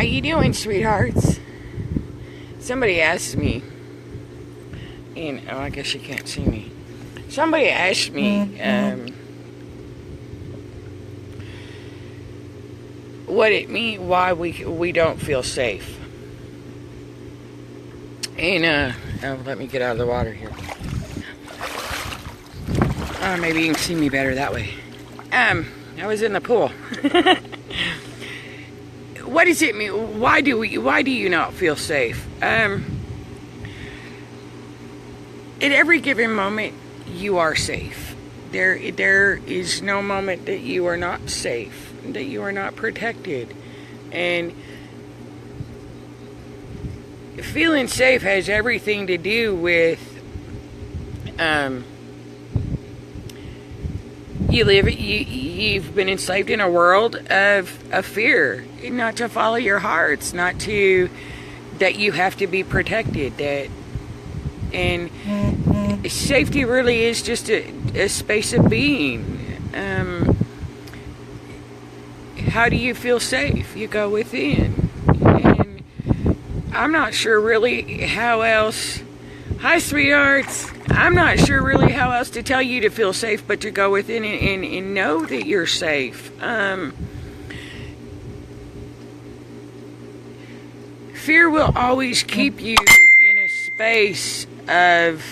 How you doing, sweethearts? Somebody asked me, and I guess you can't see me. Somebody asked me what it means, why we don't feel safe. And let me get out of the water here. Maybe you can see me better that way. I was in the pool. What does it mean? Why do you not feel safe? At every given moment, you are safe. There is no moment that you are not safe, that you are not protected. And feeling safe has everything to do with you've been enslaved in a world of fear, not to follow your hearts, that you have to be protected, and safety really is just a space of being. How do you feel safe? You go within, and I'm not sure really how else. Hi, sweethearts. I'm not sure really how else to tell you to feel safe, but to go within and know that you're safe. Fear will always keep you in a space of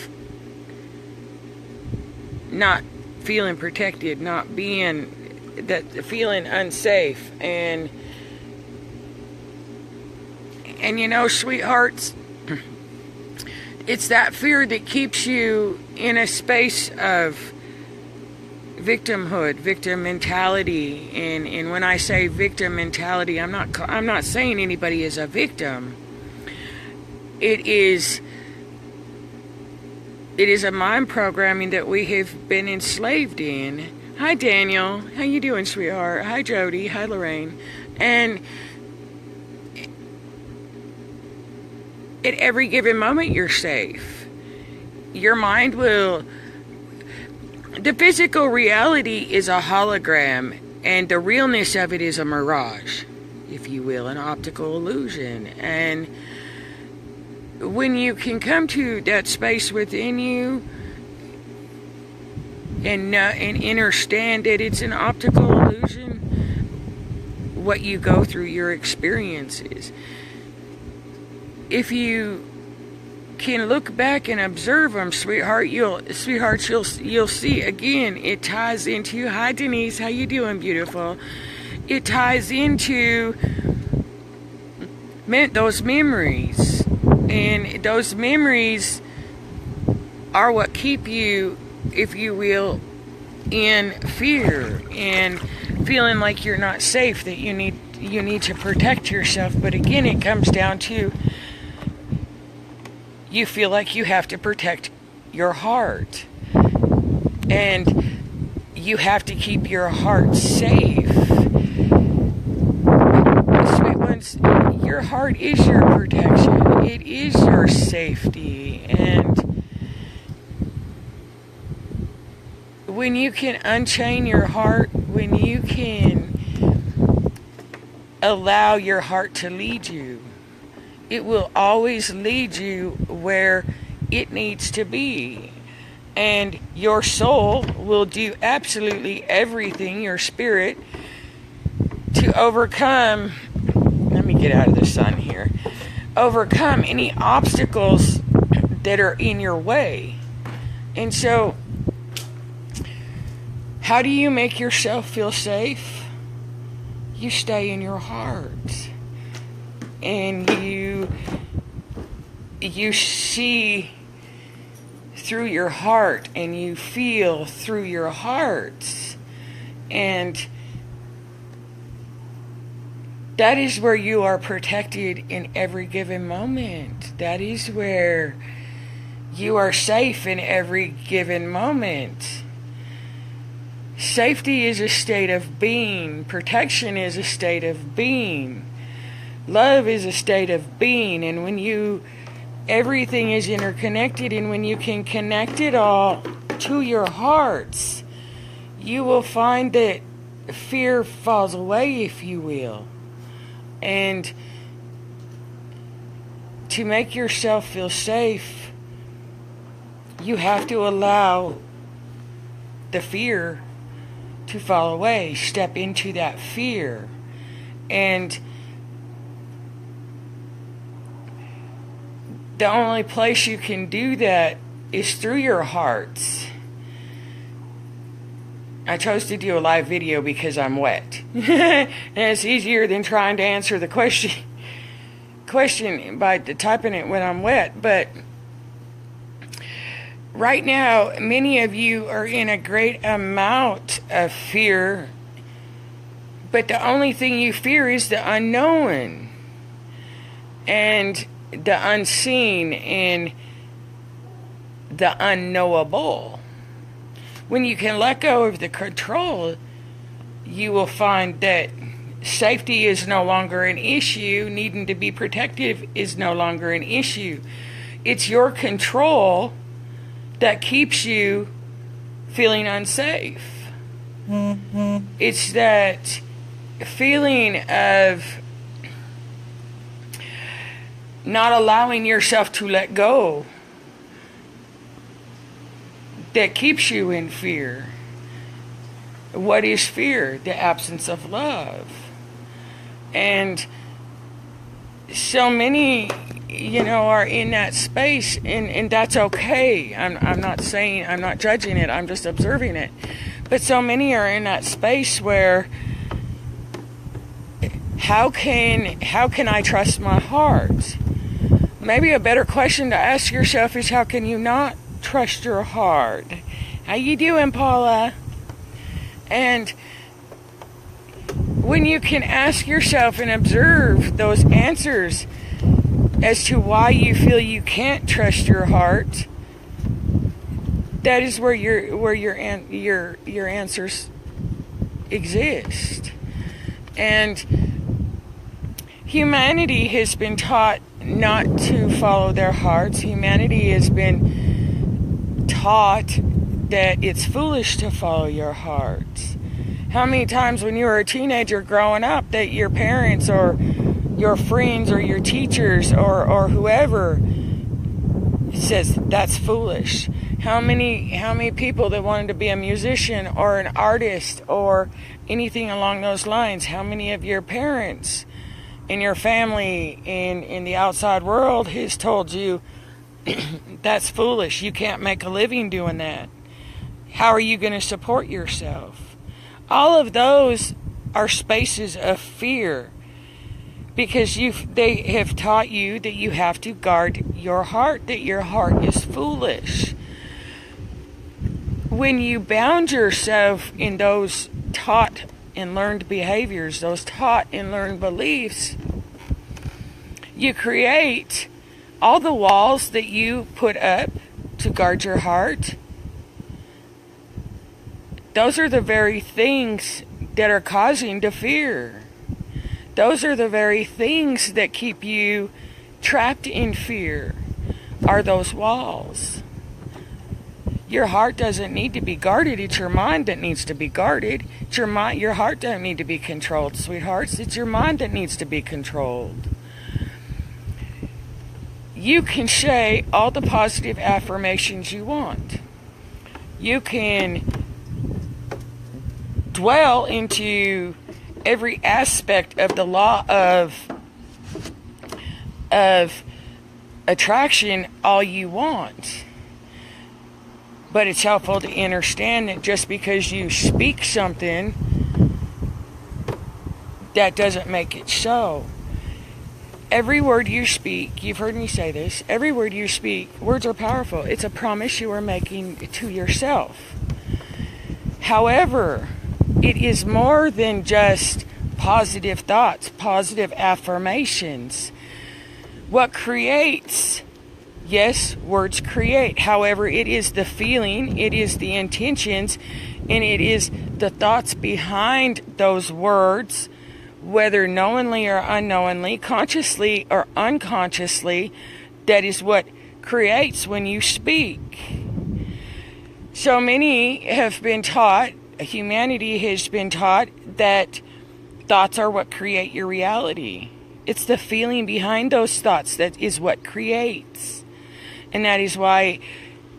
not feeling protected, not being feeling unsafe, and you know, sweethearts, it's that fear that keeps you in a space of victimhood, victim mentality. And when I say victim mentality, I'm not saying anybody is a victim. It is a mind programming that we have been enslaved in. Hi, Daniel. How you doing, sweetheart? Hi, Jody. Hi, Lorraine. And at every given moment, you're safe. Your mind will... The physical reality is a hologram, and the realness of it is a mirage, if you will, an optical illusion. And when you can come to that space within you and understand that it's an optical illusion, what you go through, your experiences, if you can look back and observe them, sweethearts, you'll see again. It ties into. Hi, Denise. How you doing, beautiful? It ties into those memories, and those memories are what keep you, if you will, in fear and feeling like you're not safe. That you need to protect yourself. But again, it comes down to, you feel like you have to protect your heart, and you have to keep your heart safe. Sweet ones, your heart is your protection. It is your safety. And when you can unchain your heart, when you can allow your heart to lead you, it will always lead you where it needs to be. And your soul will do absolutely everything, your spirit, to overcome, let me get out of the sun here, overcome any obstacles that are in your way. And so, how do you make yourself feel safe? You stay in your heart. And you see through your heart, and you feel through your heart, and that is where you are protected in every given moment. That is where you are safe in every given moment. Safety is a state of being. Protection is a state of being. Love is a state of being, and when everything is interconnected, and when you can connect it all to your hearts, you will find that fear falls away, if you will. And to make yourself feel safe, you have to allow the fear to fall away. Step into that fear. And the only place you can do that is through your heart. I chose to do a live video because I'm wet. And it's easier than trying to answer the question by typing it when I'm wet. But right now, many of you are in a great amount of fear, but the only thing you fear is the unknown and the unseen and the unknowable. When you can let go of the control, you will find that safety is no longer an issue. Needing to be protective is no longer an issue. It's your control that keeps you feeling unsafe. It's that feeling of not allowing yourself to let go that keeps you in fear. What is fear? The absence of love. And so many, are in that space, and that's okay. I'm not saying, I'm not judging it, I'm just observing it. But so many are in that space where, how can I trust my heart? Maybe a better question to ask yourself is, how can you not trust your heart? How you doing, Paula? And when you can ask yourself and observe those answers as to why you feel you can't trust your heart, that is where your answers exist. And humanity has been taught not to follow their hearts. Humanity has been taught that it's foolish to follow your heart. How many times when you were a teenager growing up that your parents or your friends or your teachers or whoever says that's foolish? How many people that wanted to be a musician or an artist or anything along those lines? How many of your parents in your family in the outside world has told you that's foolish, you can't make a living doing that? How are you going to support yourself? All of those are spaces of fear, because they have taught you that you have to guard your heart, that your heart is foolish. When you bound yourself in those taught and learned behaviors, those taught and learned beliefs, you create all the walls that you put up to guard your heart. Those are the very things that are causing the fear. Those are the very things that keep you trapped in fear, are those walls. Your heart doesn't need to be guarded. It's your mind that needs to be guarded. It's your mind. Your heart doesn't need to be controlled, sweethearts. It's your mind that needs to be controlled. You can say all the positive affirmations you want. You can dwell into every aspect of the law of attraction all you want. But it's helpful to understand that just because you speak something, that doesn't make it so. Every word you speak, you've heard me say this, every word you speak, words are powerful. It's a promise you are making to yourself. However, it is more than just positive thoughts, positive affirmations. What creates, yes, words create. However, it is the feeling, it is the intentions, and it is the thoughts behind those words, whether knowingly or unknowingly, consciously or unconsciously, that is what creates when you speak. So many have been taught, humanity has been taught, that thoughts are what create your reality. It's the feeling behind those thoughts that is what creates. And that is why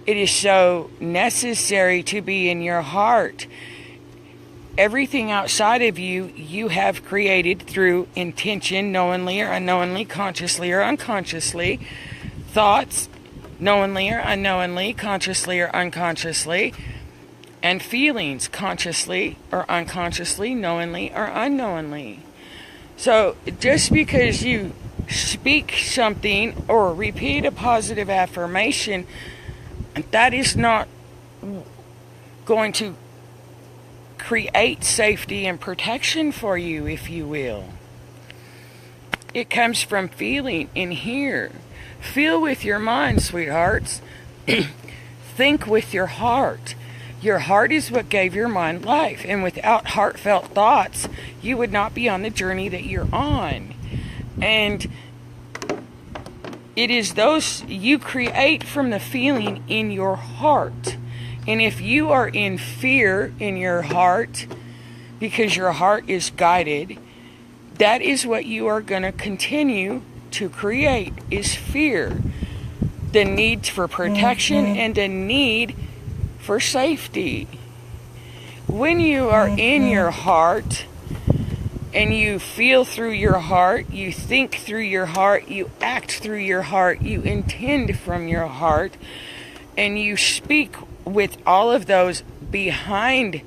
it is so necessary to be in your heart. Everything outside of you, you have created through intention, knowingly or unknowingly, consciously or unconsciously. Thoughts, knowingly or unknowingly, consciously or unconsciously. And feelings, consciously or unconsciously, knowingly or unknowingly. So just because you speak something or repeat a positive affirmation, that is not going to create safety and protection for you, if you will. It comes from feeling in here. Feel with your mind, sweethearts. Think with your heart. Your heart is what gave your mind life. And without heartfelt thoughts, you would not be on the journey that you're on. And it is those you create from the feeling in your heart. And if you are in fear in your heart, because your heart is guided, that is what you are going to continue to create, is fear. The need for protection and the need for safety. When you are in your heart and you feel through your heart, you think through your heart, you act through your heart, you intend from your heart, and you speak with all of those behind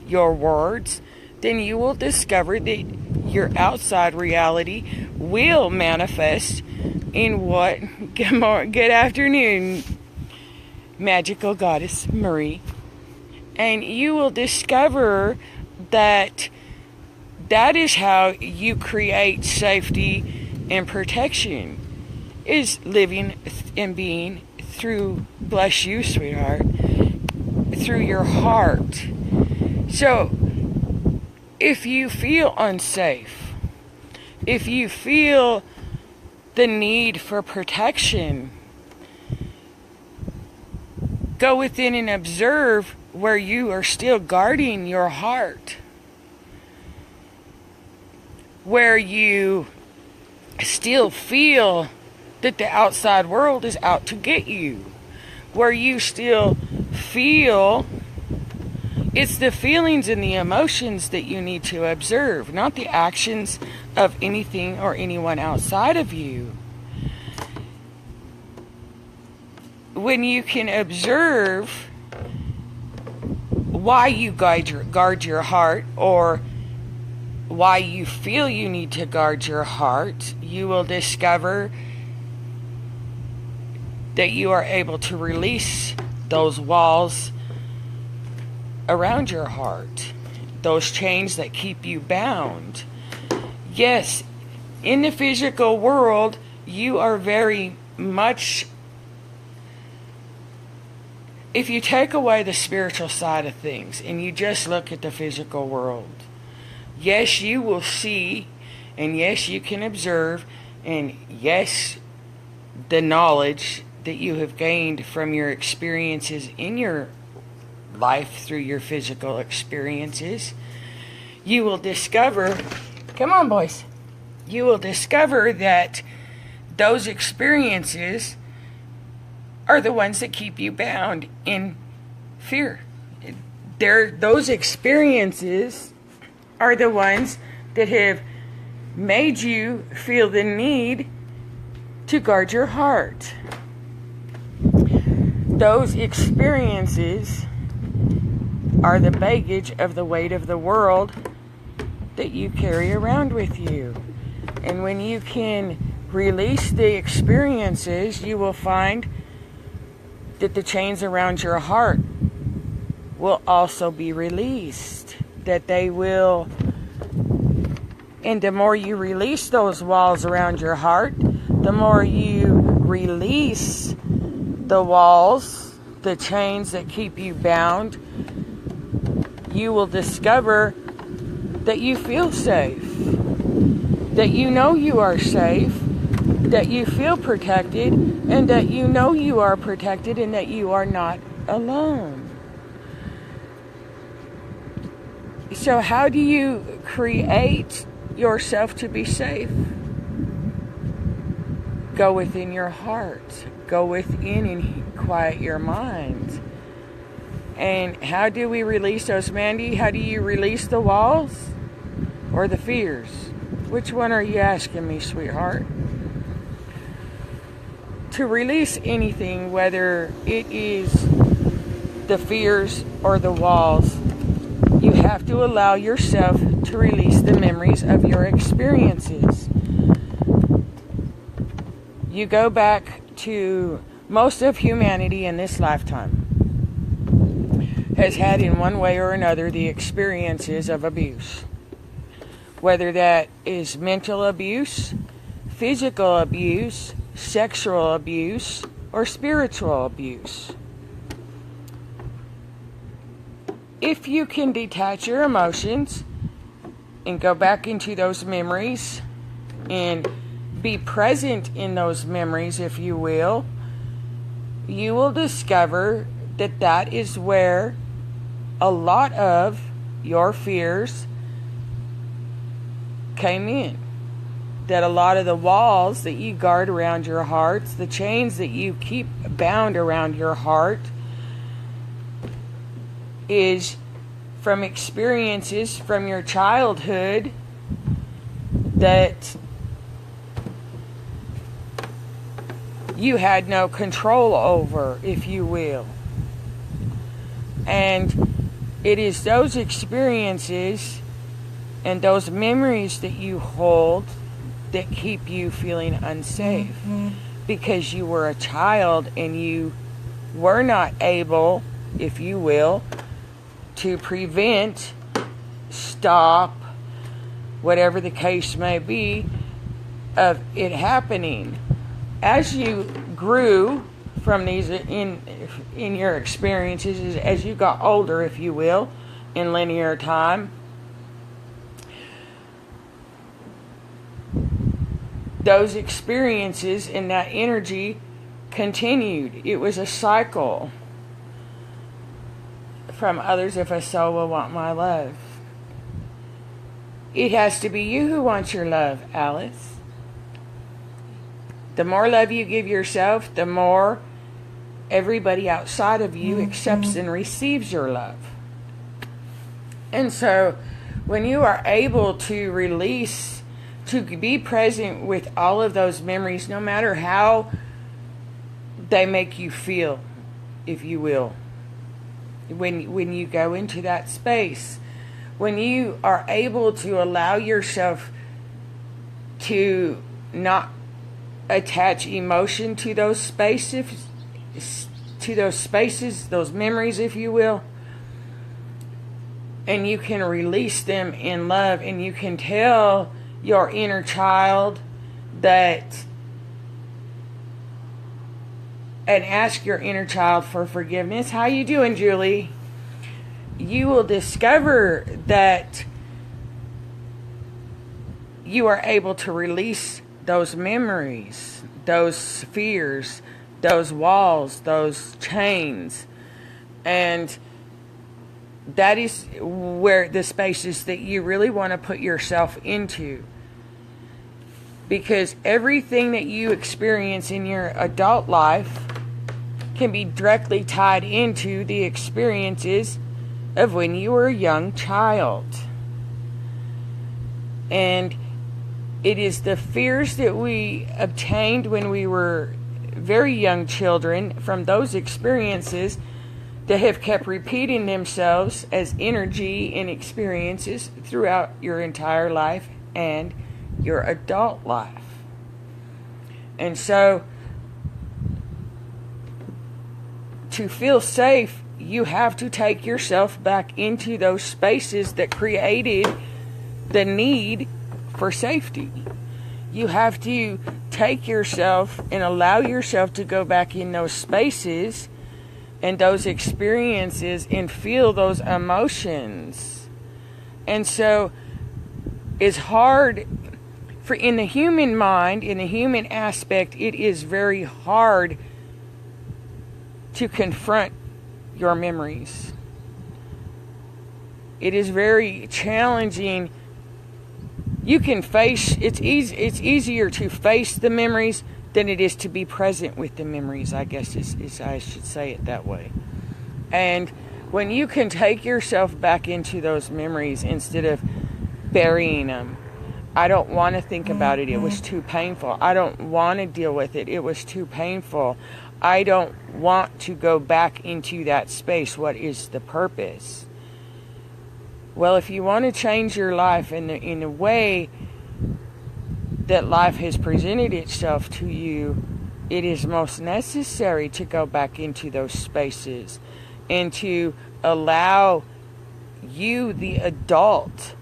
your words, then you will discover that your outside reality will manifest in what? Good afternoon, Magical Goddess Marie. And you will discover that that is how you create safety and protection, is living and being through, bless you, sweetheart, through your heart. So if you feel unsafe, if you feel the need for protection, go within and observe where you are still guarding your heart, where you still feel that the outside world is out to get you, where you still feel. It's the feelings and the emotions that you need to observe, not the actions of anything or anyone outside of you. When you can observe why you guard your heart, or why you feel you need to guard your heart, you will discover that you are able to release those walls around your heart, those chains that keep you bound. Yes, in the physical world, you are very much, if you take away the spiritual side of things and you just look at the physical world, yes, you will see, and yes, you can observe, and yes, the knowledge that you have gained from your experiences in your life through your physical experiences, you will discover, come on boys, you will discover that those experiences are the ones that keep you bound in fear. Those experiences are the ones that have made you feel the need to guard your heart. Those experiences are the baggage of the weight of the world that you carry around with you. And when you can release the experiences, you will find that the chains around your heart will also be released. That they will, and the more you release those walls around your heart, the more you release the walls, the chains that keep you bound, you will discover that you feel safe, that you know you are safe, that you feel protected, and that you know you are protected, and that you are not alone. So how do you create yourself to be safe? Go within your heart. Go within and quiet your mind. And how do we release those, Mandy? How do you release the walls or the fears? Which one are you asking me, sweetheart? To release anything, whether it is the fears or the walls, you have to allow yourself to release the memories of your experiences. You go back to most of humanity in this lifetime has had in one way or another the experiences of abuse. Whether that is mental abuse, physical abuse, sexual abuse, or spiritual abuse. If you can detach your emotions and go back into those memories and be present in those memories, if you will discover that that is where a lot of your fears came in. That a lot of the walls that you guard around your hearts, the chains that you keep bound around your heart, is from experiences from your childhood that you had no control over, if you will. And it is those experiences and those memories that you hold that keep you feeling unsafe. Because you were a child and you were not able, if you will, to prevent, stop, whatever the case may be, of it happening. As you grew from these in your experiences, as you got older, if you will, in linear time, those experiences and that energy continued. It was a cycle. From others, if a soul will want my love. It has to be you who wants your love, Alice. The more love you give yourself, the more everybody outside of you accepts and receives your love. And so, when you are able to release, to be present with all of those memories, no matter how they make you feel, if you will, when you go into that space, when you are able to allow yourself to not attach emotion to those spaces, those memories, if you will, and you can release them in love, and you can tell your inner child that, and ask your inner child for forgiveness. How you doing, Julie? You will discover that you are able to release those memories, those fears, those walls, those chains. And that is where the spaces that you really want to put yourself into. Because everything that you experience in your adult life can be directly tied into the experiences of when you were a young child. And it is the fears that we obtained when we were very young children from those experiences that have kept repeating themselves as energy and experiences throughout your entire life and your adult life. And so, to feel safe, you have to take yourself back into those spaces that created the need for safety. You have to take yourself and allow yourself to go back in those spaces and those experiences and feel those emotions. And so it's hard for, in the human mind, in the human aspect, it is very hard to confront your memories. It is very challenging. You can face, it's easier to face the memories than it is to be present with the memories, I guess is I should say it that way. And when you can take yourself back into those memories instead of burying them, I don't want to think about it. It was too painful. I don't want to deal with it. It was too painful. I don't want to go back into that space. What is the purpose? Well, if you want to change your life in the way that life has presented itself to you, it is most necessary to go back into those spaces and to allow you, the adult,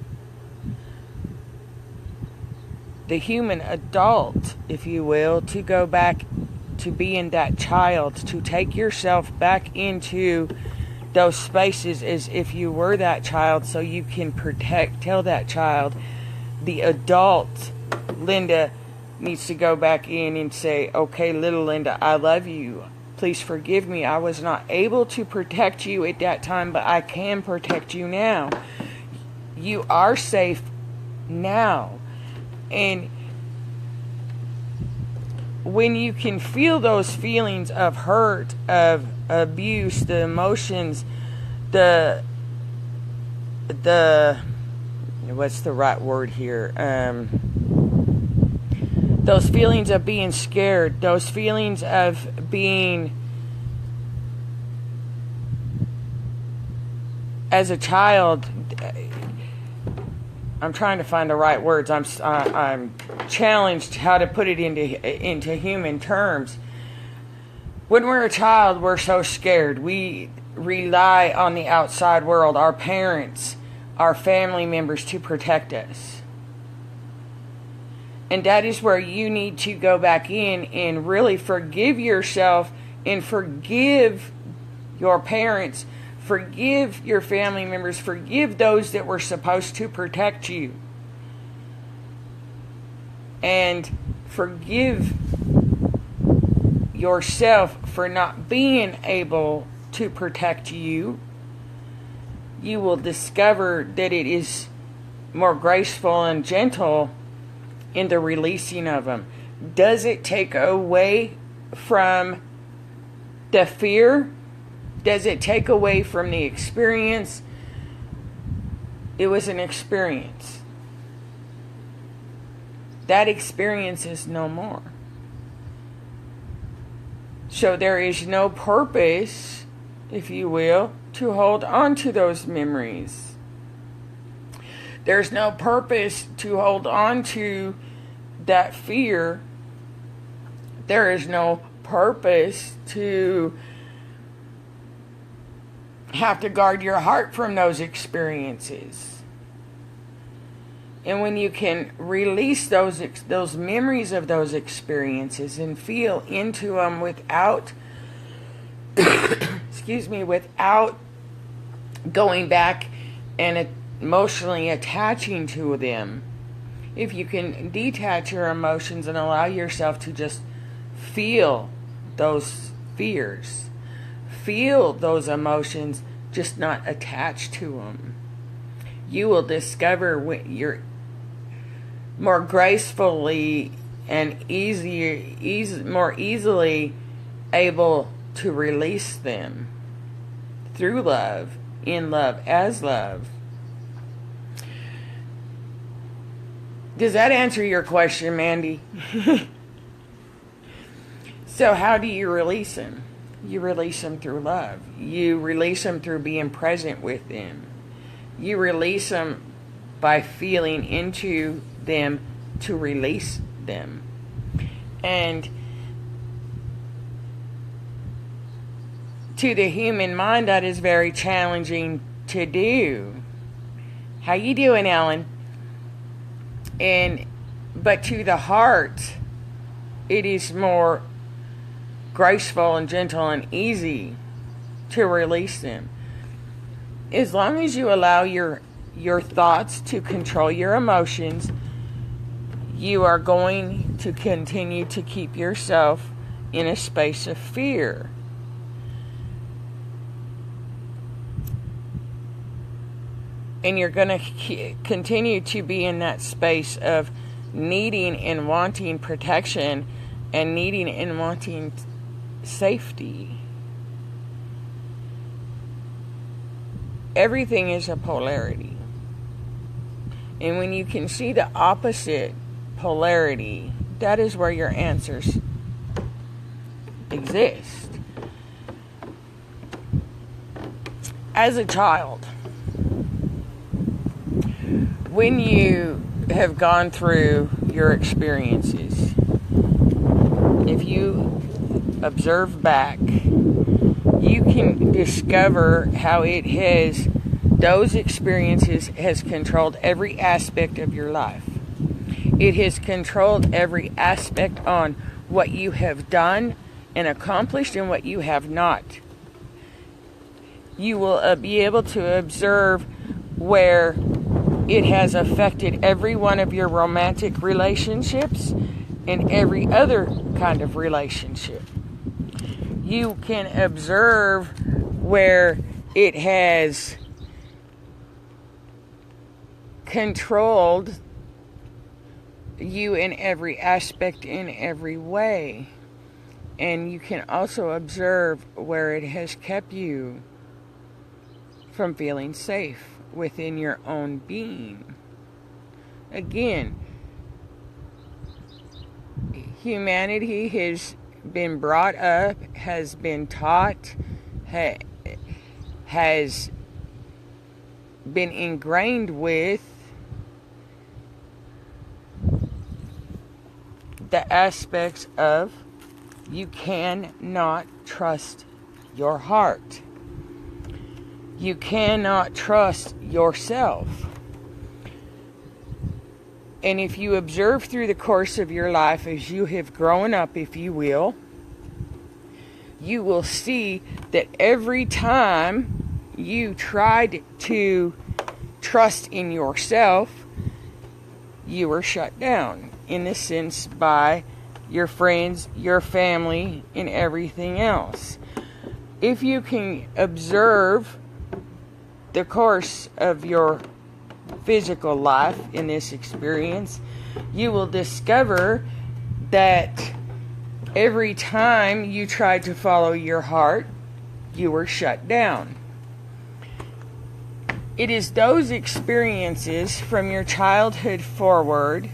the human adult, if you will, to go back to being that child, to take yourself back into those spaces as if you were that child, so you can tell that child, the adult Linda needs to go back in and say, okay, little Linda, I love you. Please forgive me. I was not able to protect you at that time, but I can protect you now. You are safe now. And when you can feel those feelings of hurt, of abuse, the emotions, the what's the right word here? Those feelings of being scared, those feelings of being, as a child, I'm trying to find the right words. I'm challenged how to put it into human terms. When we're a child, we're so scared. We rely on the outside world, our parents, our family members, to protect us. And that is where you need to go back in and really forgive yourself and forgive your parents, forgive your family members, forgive those that were supposed to protect you. And forgive yourself for not being able to protect you. You will discover that it is more graceful and gentle in the releasing of them. Does it take away from the fear? Does it take away from the experience? It was an experience. That experience is no more. So there is no purpose, if you will, to hold on to those memories. There's no purpose to hold on to that fear. There is no purpose to have to guard your heart from those experiences. And when you can release those memories of those experiences and feel into them without without going back and emotionally attaching to them. If you can detach your emotions and allow yourself to just feel those fears, feel those emotions, just not attach to them, you will discover when you're more gracefully and more easily able to release them through love, in love, as love. Does that answer your question, Mandy? So how do you release them? You release them through love. You release them through being present with them. You release them by feeling into them to release them. And to the human mind, that is very challenging to do. How you doing, Alan? But to the heart, it is more graceful and gentle and easy to release them. As long as you allow your thoughts to control your emotions, you are going to continue to keep yourself in a space of fear. And you're going to continue to be in that space of needing and wanting protection and needing and wanting safety. Everything is a polarity. And when you can see the opposite polarity, that is where your answers exist. As a child, when you have gone through your experiences, if you observe back, you can discover how those experiences has controlled every aspect of your life. It has controlled every aspect on what you have done and accomplished and what you have not. You will be able to observe where it has affected every one of your romantic relationships and every other kind of relationship. You can observe where it has controlled you in every aspect, in every way. And you can also observe where it has kept you from feeling safe within your own being. Again, humanity has been brought up, has been taught, has been ingrained with the aspects of you cannot trust your heart. You cannot trust yourself. And if you observe through the course of your life as you have grown up, if you will see that every time you tried to trust in yourself, you were shut down, in a sense, by your friends, your family, and everything else. If you can observe the course of your physical life in this experience, you will discover that every time you tried to follow your heart, you were shut down. It is those experiences from your childhood forward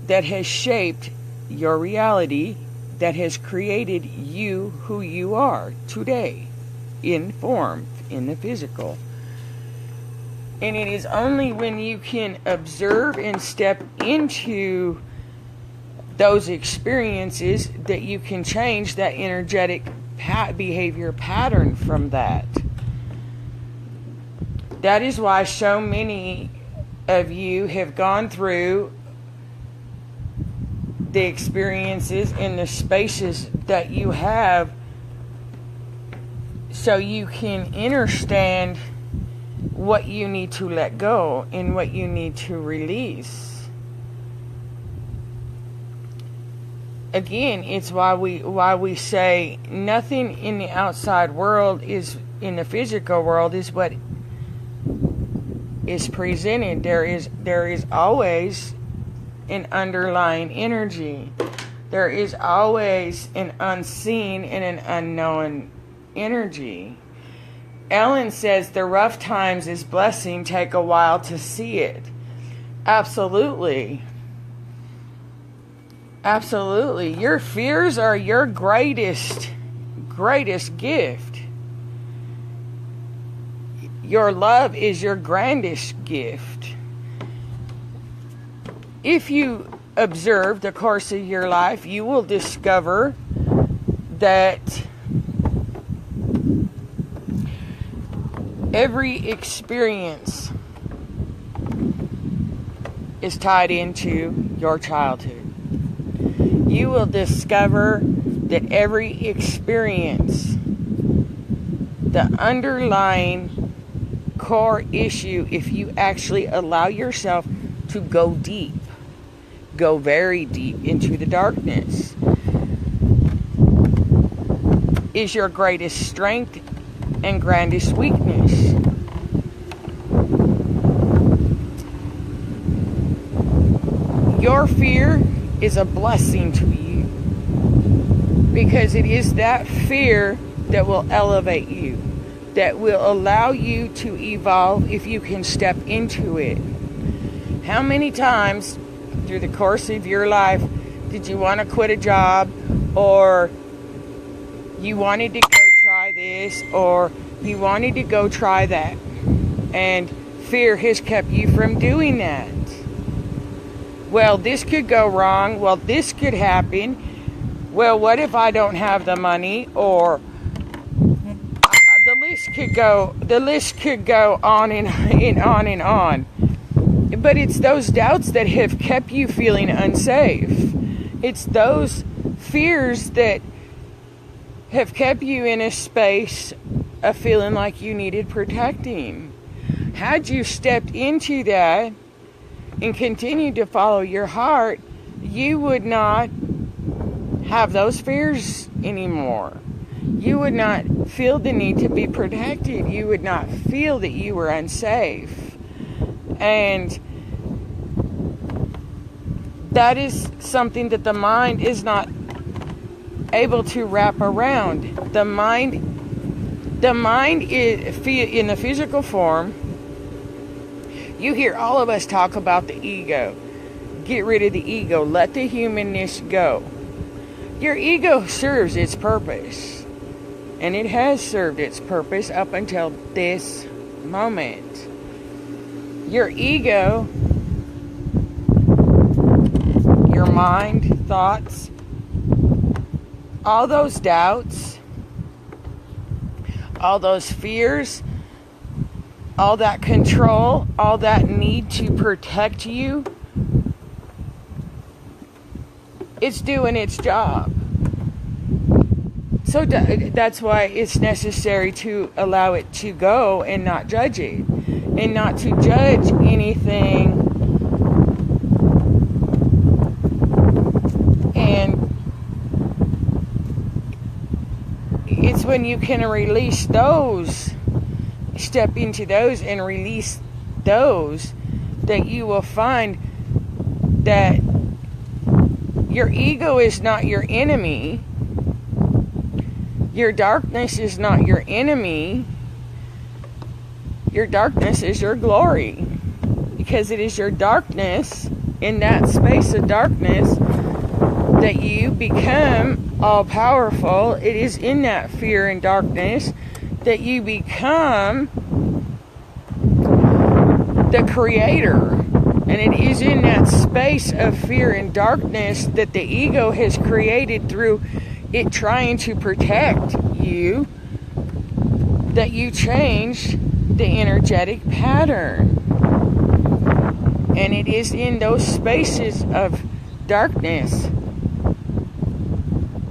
that has shaped your reality, that has created you who you are today, in form, in the physical. And it is only when you can observe and step into those experiences that you can change that energetic behavior pattern from that. That is why so many of you have gone through the experiences in the spaces that you have, so you can understand what you need to let go and what you need to release. Again, it's why we say nothing in the outside world is in the physical world is what is presented. There is always an underlying energy. There is always an unseen and an unknown energy. Ellen says the rough times is blessing take a while to see it. Absolutely. Absolutely. Your fears are your greatest gift. Your love is your grandest gift. If you observe the course of your life, you will discover that every experience is tied into your childhood. You will discover that every experience, the underlying core issue, if you actually allow yourself to go deep, go very deep into the darkness, is your greatest strength and grandest weakness. your fear is a blessing to you, because it is that fear that will elevate you, that will allow you to evolve if you can step into it. How many times through the course of your life did you want to quit a job, or you wanted to go try this, or you wanted to go try that, and fear has kept you from doing that? Well, this could go wrong. Well, this could happen. Well, what if I don't have the money? Or the list could go on and on and on. But it's those doubts that have kept you feeling unsafe. It's those fears that have kept you in a space of feeling like you needed protecting. Had you stepped into that and continued to follow your heart, you would not have those fears anymore. You would not feel the need to be protected. You would not feel that you were unsafe. And that is something that the mind is not able to wrap around. The mind is in the physical form. You hear all of us talk about the ego. Get rid of the ego. Let the humanness go. Your ego serves its purpose. And it has served its purpose up until this moment. Your ego, your mind, thoughts, all those doubts, all those fears, all that control, all that need to protect you, it's doing its job. So that's why it's necessary to allow it to go and not judge it. And not to judge anything. And it's when you can release those, step into those and release those, that you will find that your ego is not your enemy. Your darkness is not your enemy. Your darkness is your glory. Because it is your darkness, in that space of darkness, that you become all powerful. It is in that fear and darkness that you become the creator. And it is in that space of fear and darkness that the ego has created through it trying to protect you, that you change the energetic pattern. And it is in those spaces of darkness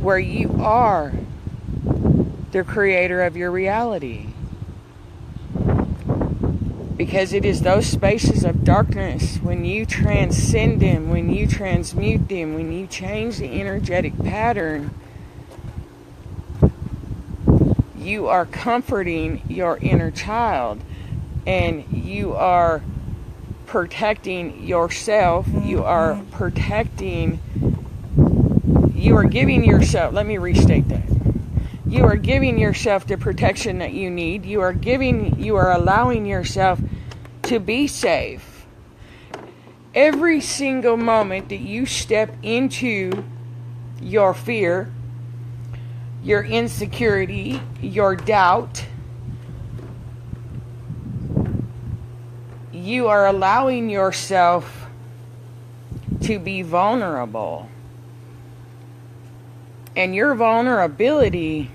where you are the creator of your reality. Because it is those spaces of darkness, when you transcend them, when you transmute them, when you change the energetic pattern, you are comforting your inner child, and you are protecting yourself. You are protecting, you are giving yourself, let me restate that. You are giving yourself the protection that you need. You are allowing yourself to be safe. Every single moment that you step into your fear, your insecurity, your doubt, you are allowing yourself to be vulnerable. And your vulnerability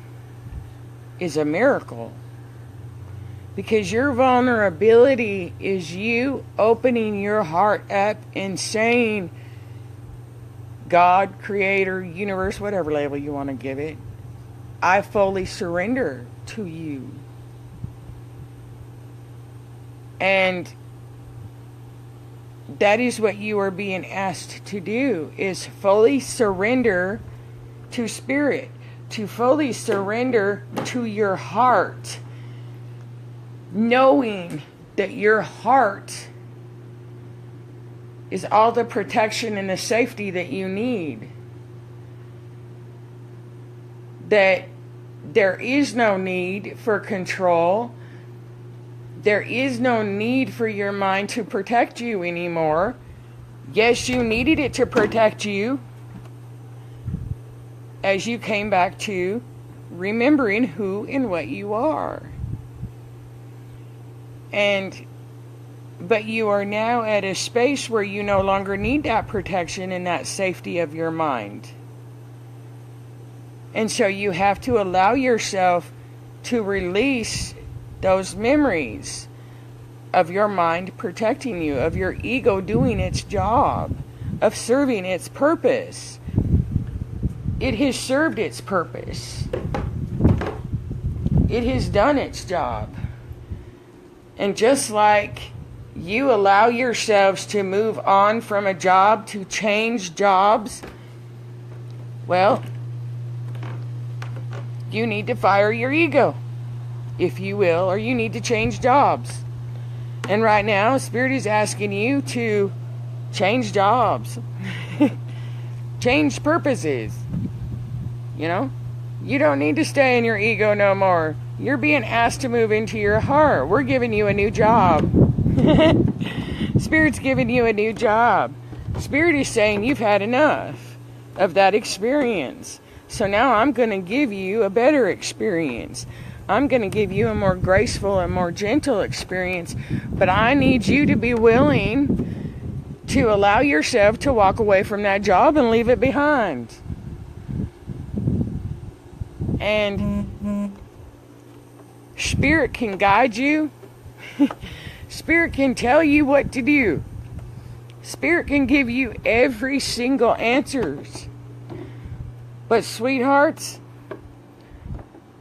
is a miracle. Because your vulnerability is you opening your heart up and saying, God, Creator, Universe, whatever label you want to give it, I fully surrender to you. And that is what you are being asked to do, is fully surrender to Spirit, to fully surrender to your heart, knowing that your heart is all the protection and the safety that you need. That there is no need for control. There is no need for your mind to protect you anymore. Yes, you needed it to protect you as you came back to remembering who and what you are. But you are now at a space where you no longer need that protection and that safety of your mind. And so you have to allow yourself to release those memories of your mind protecting you, of your ego doing its job, of serving its purpose. It has served its purpose. It has done its job. And just like you allow yourselves to move on from a job, to change jobs, well, you need to fire your ego, if you will, or you need to change jobs. And right now, Spirit is asking you to change jobs, change purposes. You know, you don't need to stay in your ego no more. You're being asked to move into your heart. We're giving you a new job. Spirit's giving you a new job. Spirit is saying you've had enough of that experience. So now I'm going to give you a better experience. I'm going to give you a more graceful and more gentle experience. But I need you to be willing to allow yourself to walk away from that job and leave it behind. And Spirit can guide you. Spirit can tell you what to do. Spirit can give you every single answers. But sweethearts,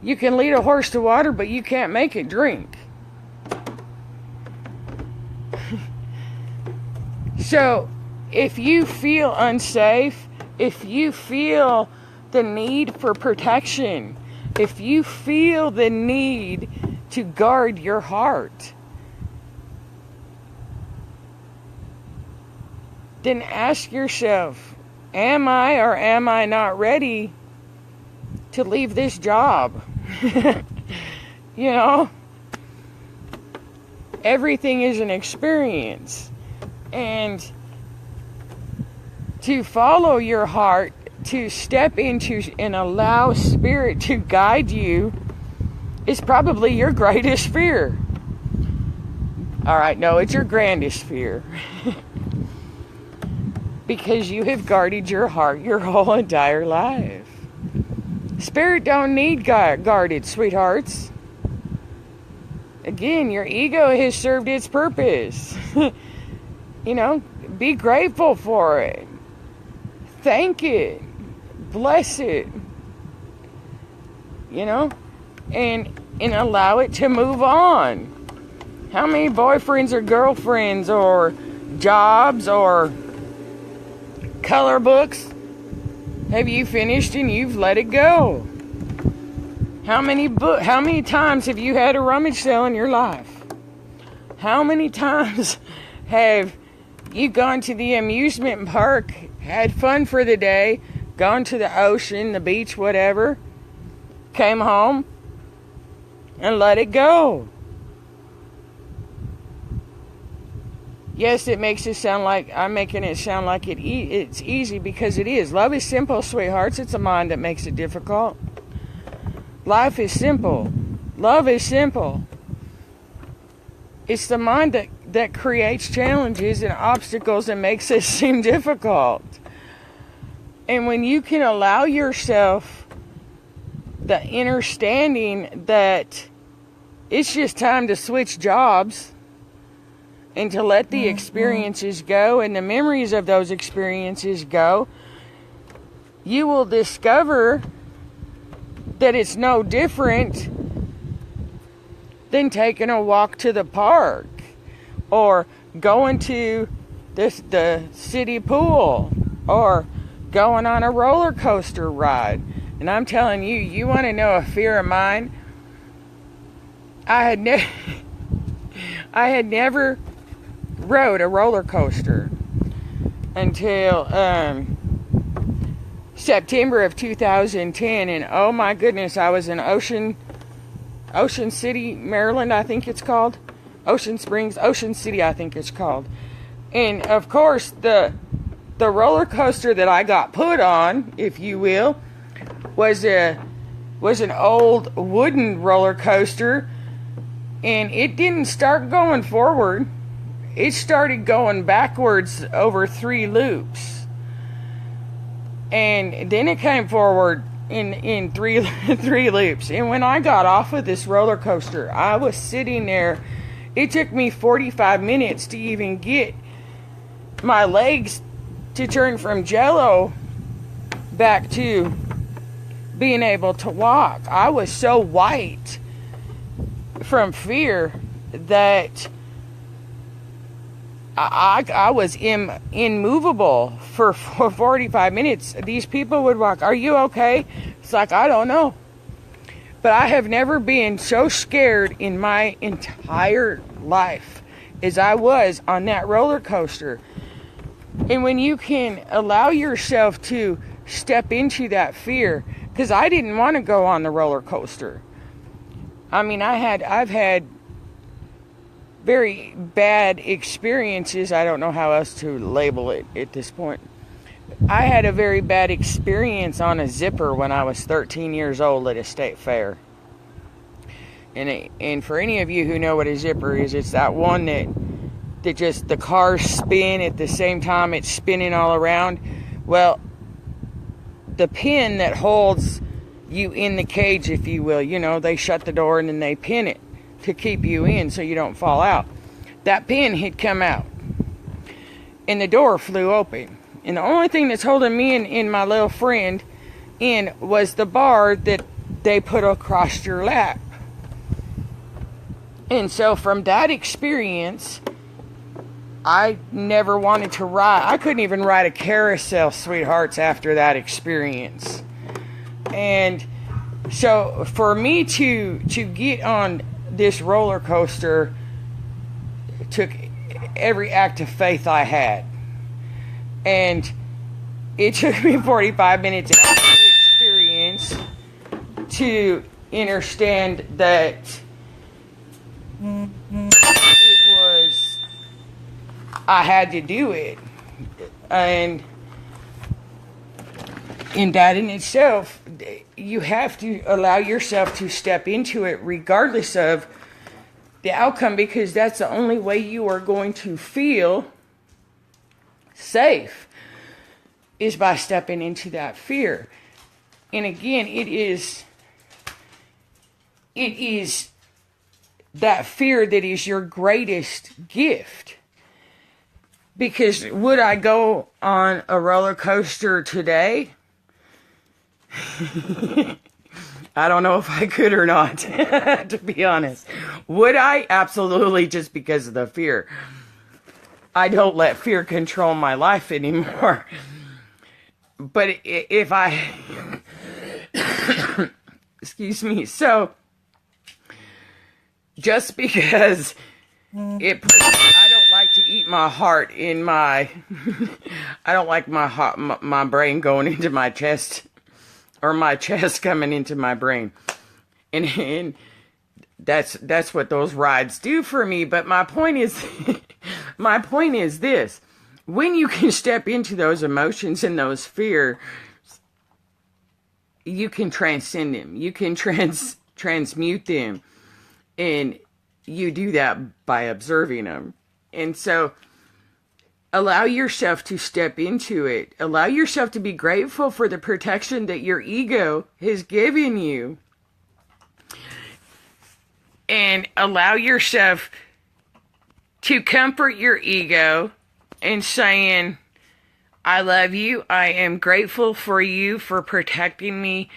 you can lead a horse to water, but you can't make it drink. So, if you feel unsafe, if you feel the need for protection, if you feel the need to guard your heart, then ask yourself, am I or am I not ready to leave this job? You know, everything is an experience. And to follow your heart, to step into and allow Spirit to guide you, is probably your greatest fear. All right, no, it's your grandest fear. Because you have guarded your heart your whole entire life. Spirit don't need guarded, sweethearts. Again, your ego has served its purpose. You know, be grateful for it. Thank it. Bless it. You know, and allow it to move on. How many boyfriends or girlfriends or jobs or color books have you finished and you've let it go? How many times have you had a rummage sale in your life? How many times have you gone to the amusement park, had fun for the day, gone to the ocean, the beach, whatever, came home and let it go? Yes, it makes it sound like I'm making it sound like it's easy, because it is. Love is simple, sweethearts. It's the mind that makes it difficult. Life is simple. Love is simple. It's the mind that creates challenges and obstacles and makes it seem difficult. And when you can allow yourself the understanding that it's just time to switch jobs, and to let the experiences go and the memories of those experiences go, you will discover that it's no different than taking a walk to the park or going to the city pool or going on a roller coaster ride. And I'm telling you, you want to know a fear of mine? I had never rode a roller coaster. until September of 2010, and oh my goodness, I was in Ocean City, Maryland, I think it's called. Ocean Springs, Ocean City, I think it's called. And of course, the roller coaster that I got put on, if you will, was an old wooden roller coaster, and it didn't start going forward. It started going backwards over 3 loops. And then it came forward in three loops. And when I got off of this roller coaster, I was sitting there. It took me 45 minutes to even get my legs to turn from jello back to being able to walk. I was so white from fear that I was immovable for 45 minutes. These people would walk, "Are you okay?" It's like, I don't know. But I have never been so scared in my entire life as I was on that roller coaster. And when you can allow yourself to step into that fear, because I didn't want to go on the roller coaster. I mean, I've had very bad experiences. I don't know how else to label it at this point. I had a very bad experience on a zipper when I was 13 years old at a state fair. And for any of you who know what a zipper is, it's that one that just the cars spin at the same time it's spinning all around. Well, the pin that holds you in the cage, if you will, they shut the door and then they pin it to keep you in so you don't fall out. That pin had come out and the door flew open. And the only thing that's holding me and my little friend in was the bar that they put across your lap. And so from that experience, I never wanted to ride. I couldn't even ride a carousel, sweethearts, after that experience. And so for me to get on this roller coaster took every act of faith I had. And it took me 45 minutes after the experience to understand that I had to do it. And in that in itself, you have to allow yourself to step into it regardless of the outcome, because that's the only way you are going to feel safe, is by stepping into that fear. And again, it is that fear that is your greatest gift. Because would I go on a roller coaster today? I don't know if I could or not, to be honest. Would I? Absolutely, just because of the fear. I don't let fear control my life anymore. But if I... excuse me. So, just because I don't like to eat my heart in my... I don't like my brain going into my chest, or my chest coming into my brain. And that's what those rides do for me. But my point is this: when you can step into those emotions and those fears, you can transcend them. You can transmute them. And you do that by observing them. And so allow yourself to step into it. Allow yourself to be grateful for the protection that your ego has given you. And allow yourself to comfort your ego and saying, I love you. I am grateful for you for protecting me.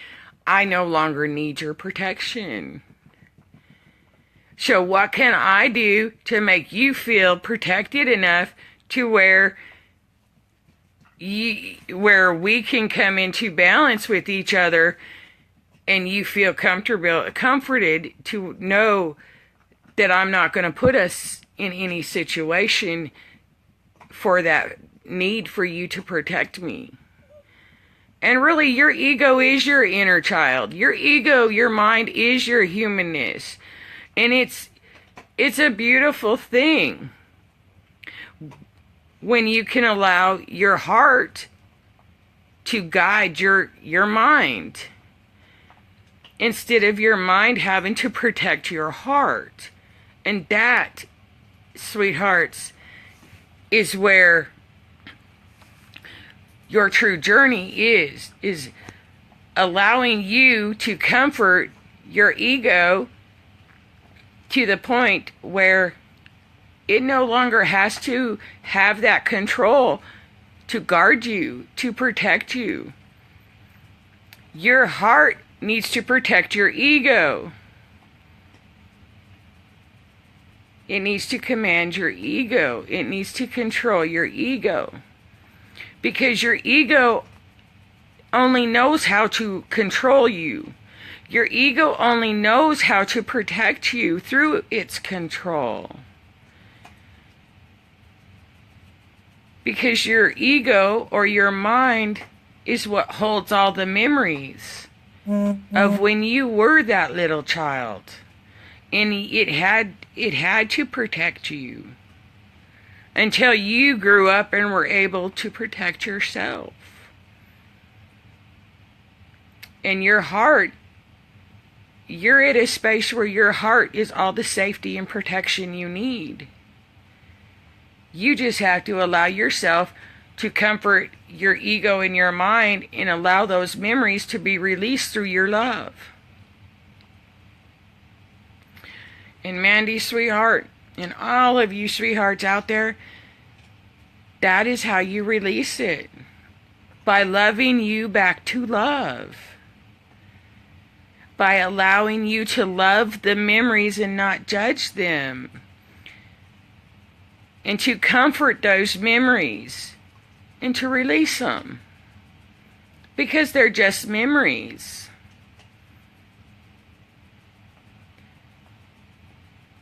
I no longer need your protection. So what can I do to make you feel protected enough to where we can come into balance with each other, and you feel comforted to know that I'm not going to put us in any situation for that need for you to protect me. And really, your ego is your inner child. Your ego, your mind is your humanness. And it's a beautiful thing when you can allow your heart to guide your mind, instead of your mind having to protect your heart. And that, sweethearts, is where your true journey is allowing you to comfort your ego to the point where it no longer has to have that control to guard you, to protect you. Your heart needs to protect your ego. It needs to command your ego. It needs to control your ego. Because your ego only knows how to control you. Your ego only knows how to protect you through its control. Because your ego or your mind is what holds all the memories of when you were that little child. And it had to protect you until you grew up and were able to protect yourself. And your heart, you're at a space where your heart is all the safety and protection you need. You just have to allow yourself to comfort your ego and your mind and allow those memories to be released through your love. And Mandy, sweetheart, and all of you sweethearts out there, that is how you release it. By loving you back to love. By allowing you to love the memories and not judge them. And to comfort those memories. And to release them. Because they're just memories.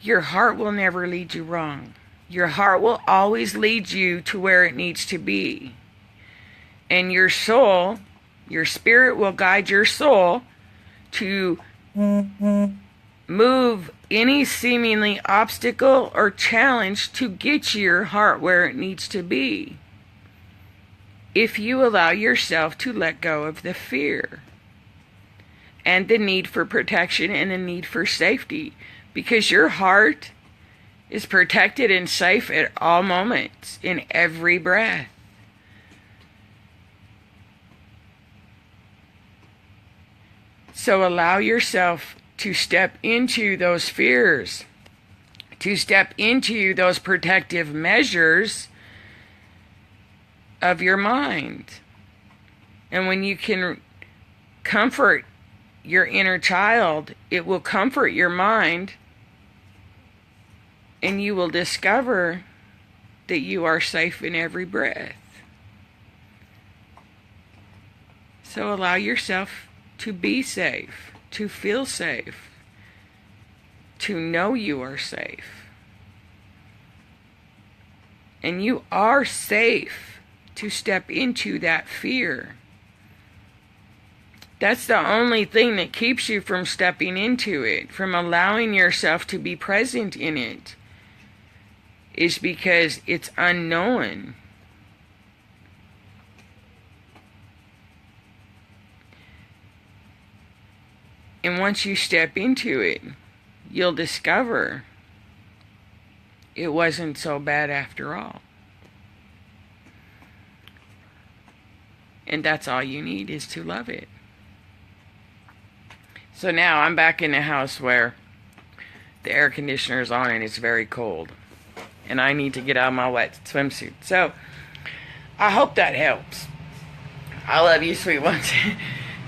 Your heart will never lead you wrong. Your heart will always lead you to where it needs to be. And your soul, your spirit will guide your soul to move any seemingly obstacle or challenge to get your heart where it needs to be. If you allow yourself to let go of the fear and the need for protection and the need for safety. Because your heart is protected and safe at all moments, in every breath. So allow yourself to step into those fears, to step into those protective measures of your mind. And when you can comfort your inner child, it will comfort your mind. And you will discover that you are safe in every breath. So allow yourself to be safe, to feel safe, to know you are safe. And you are safe to step into that fear. That's the only thing that keeps you from stepping into it, from allowing yourself to be present in it. Is because it's unknown. And once you step into it, you'll discover it wasn't so bad after all. And that's all you need, is to love it. So now I'm back in the house where the air conditioner is on and it's very cold. And I need to get out of my wet swimsuit. So, I hope that helps. I love you, sweet ones.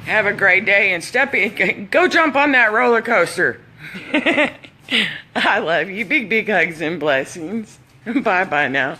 Have a great day and step in. Go jump on that roller coaster. I love you. Big, big hugs and blessings. Bye-bye now.